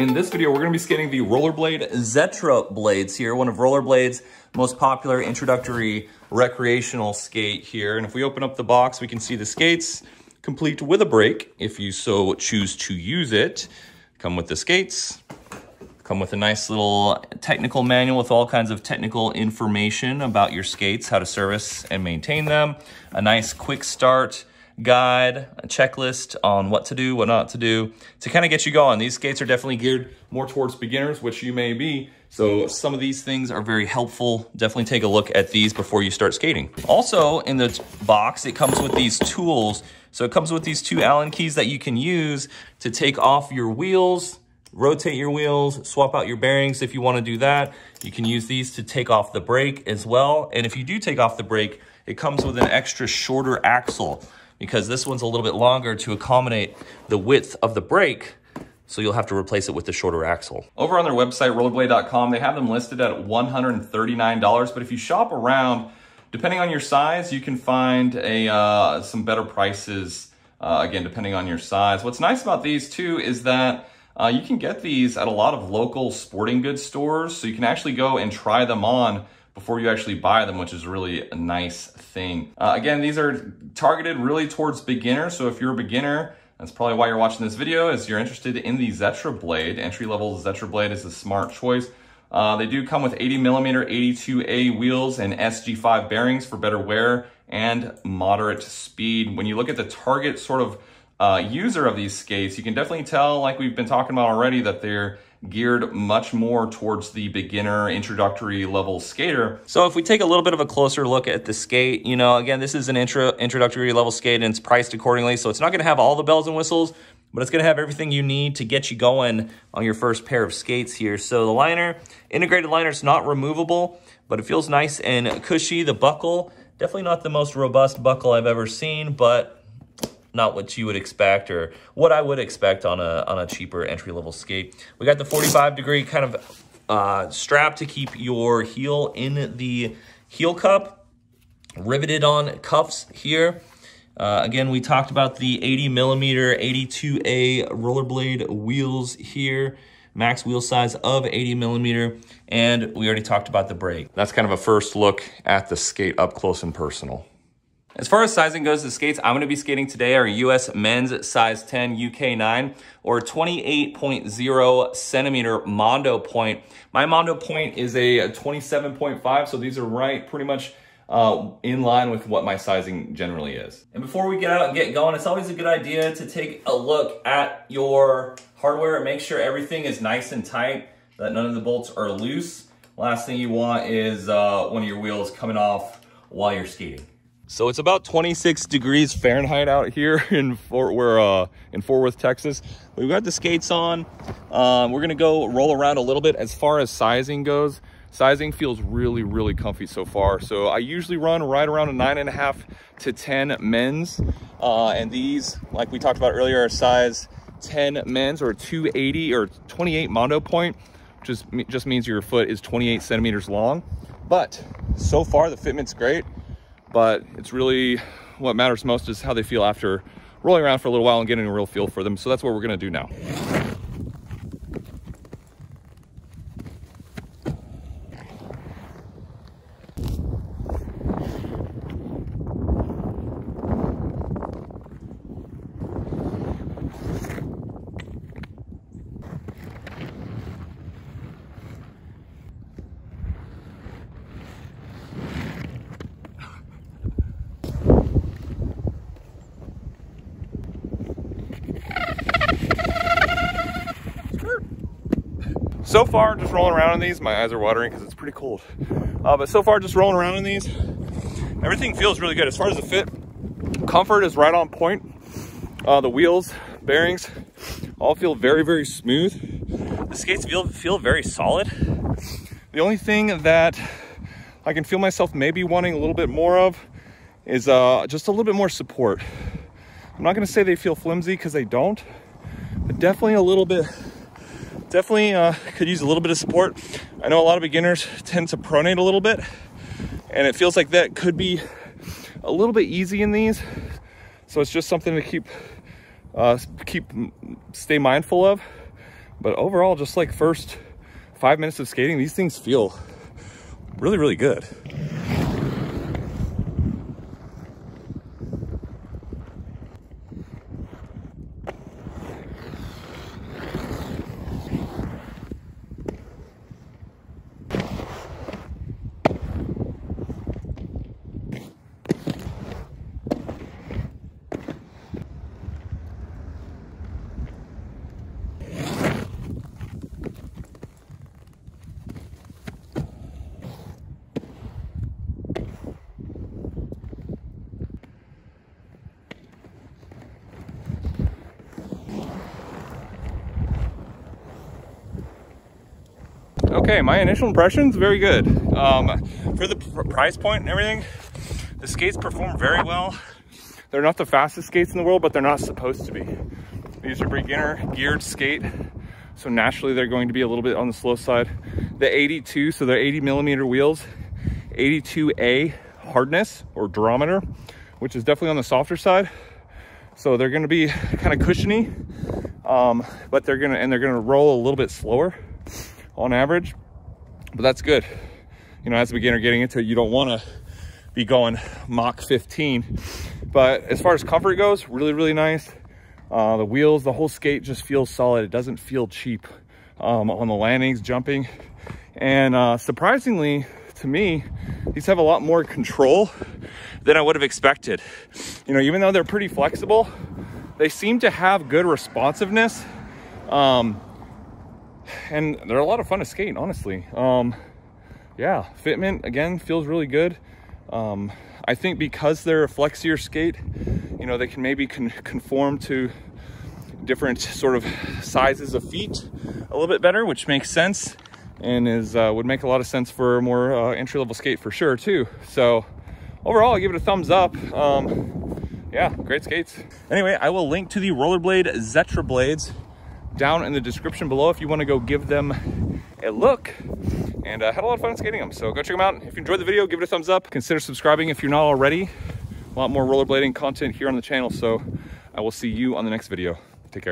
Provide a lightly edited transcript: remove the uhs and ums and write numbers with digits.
In this video, we're gonna be skating the Rollerblade Xetra blades here, one of Rollerblade's most popular introductory recreational skate here. And if we open up the box, we can see the skates complete with a brake, if you so choose to use it. Come with the skates, come with a nice little technical manual with all kinds of technical information about your skates, how to service and maintain them, a nice quick start guide, a checklist on what to do, what not to do, to kind of get you going. These skates are definitely geared more towards beginners, which you may be. So some of these things are very helpful. Definitely take a look at these before you start skating. Also in the box, it comes with these tools. So it comes with these two Allen keys that you can use to take off your wheels, rotate your wheels, swap out your bearings if you want to do that. You can use these to take off the brake as well. And if you do take off the brake, it comes with an extra shorter axle, because this one's a little bit longer to accommodate the width of the brake, so you'll have to replace it with the shorter axle. Over on their website, rollerblade.com, they have them listed at $139, but if you shop around, depending on your size, you can find some better prices, again, depending on your size. What's nice about these too is that you can get these at a lot of local sporting goods stores, so you can actually go and try them on before you actually buy them, which is really a nice thing. Again, these are targeted really towards beginners. So if you're a beginner, that's probably why you're watching this video, is you're interested in the Xetra blade. Entry-level Xetra blade is a smart choice. They do come with 80mm 82A wheels and SG5 bearings for better wear and moderate speed. When you look at the target sort of user of these skates, you can definitely tell, like we've been talking about already, that they're geared much more towards the beginner introductory level skater. So if we take a little bit of a closer look at the skate, you know, again, this is an introductory level skate and it's priced accordingly. So it's not gonna have all the bells and whistles, but it's gonna have everything you need to get you going on your first pair of skates here. So the liner, integrated liner, is not removable, but it feels nice and cushy. The buckle, definitely not the most robust buckle I've ever seen, but not what you would expect, or what I would expect on a cheaper entry-level skate. We got the 45-degree kind of strap to keep your heel in the heel cup, riveted on cuffs here. Again, we talked about the 80mm 82A rollerblade wheels here, max wheel size of 80mm, and we already talked about the brake. That's kind of a first look at the skate up close and personal. As far as sizing goes, the skates I'm going to be skating today are US men's size 10 UK 9 or 28.0 centimeter Mondo point. My Mondo point is a 27.5, so these are right pretty much in line with what my sizing generally is. And before we get out and get going, it's always a good idea to take a look at your hardware and make sure everything is nice and tight, that none of the bolts are loose. Last thing you want is one of your wheels coming off while you're skating. So it's about 26 degrees Fahrenheit out here in Fort Worth, Texas. We've got the skates on. We're gonna go roll around a little bit. As far as sizing goes, sizing feels really, really comfy so far. So I usually run right around a 9.5 to 10 men's. And these, like we talked about earlier, are size 10 men's or 280 or 28 Mondo point, which just means your foot is 28 centimeters long. But so far the fitment's great. But it's really what matters most is how they feel after rolling around for a little while and getting a real feel for them. So that's what we're gonna do now. So far, just rolling around in these, my eyes are watering because it's pretty cold. But so far, just rolling around in these, everything feels really good. As far as the fit, comfort is right on point. The wheels, bearings, all feel very, very smooth. The skates feel very solid. The only thing that I can feel myself maybe wanting a little bit more of is just a little bit more support. I'm not gonna say they feel flimsy because they don't, but definitely a little bit. Definitely could use a little bit of support. I know a lot of beginners tend to pronate a little bit, and it feels like that could be a little bit easy in these. So it's just something to stay mindful of. But overall, just like first 5 minutes of skating, these things feel really, really good. Okay, my initial impressions, very good. For the price point and everything, the skates perform very well. They're not the fastest skates in the world, but they're not supposed to be. These are beginner geared skate, so naturally they're going to be a little bit on the slow side. The 82, so they're 80 millimeter wheels, 82A hardness or durometer, which is definitely on the softer side. So they're gonna be kind of cushiony, but they're gonna roll a little bit slower on average, but that's good. You know, as a beginner getting into it, you don't want to be going Mach 15, but as far as comfort goes, really, really nice. The wheels, the whole skate just feels solid. It doesn't feel cheap on the landings, jumping, and surprisingly to me, these have a lot more control than I would have expected. You know, even though they're pretty flexible, they seem to have good responsiveness. And they're a lot of fun to skate, honestly. Yeah, fitment again feels really good. I think because they're a flexier skate, you know, they can maybe conform to different sort of sizes of feet a little bit better, which makes sense and is would make a lot of sense for a more entry-level skate for sure too. So overall, I give it a thumbs up. Yeah, great skates. Anyway, I will link to the Rollerblade Zetra blades down in the description below if you want to go give them a look. And had a lot of fun skating them, so go check them out. If you enjoyed the video, give it a thumbs up. Consider subscribing if you're not already. A lot more rollerblading content here on the channel, so I will see you on the next video. Take care.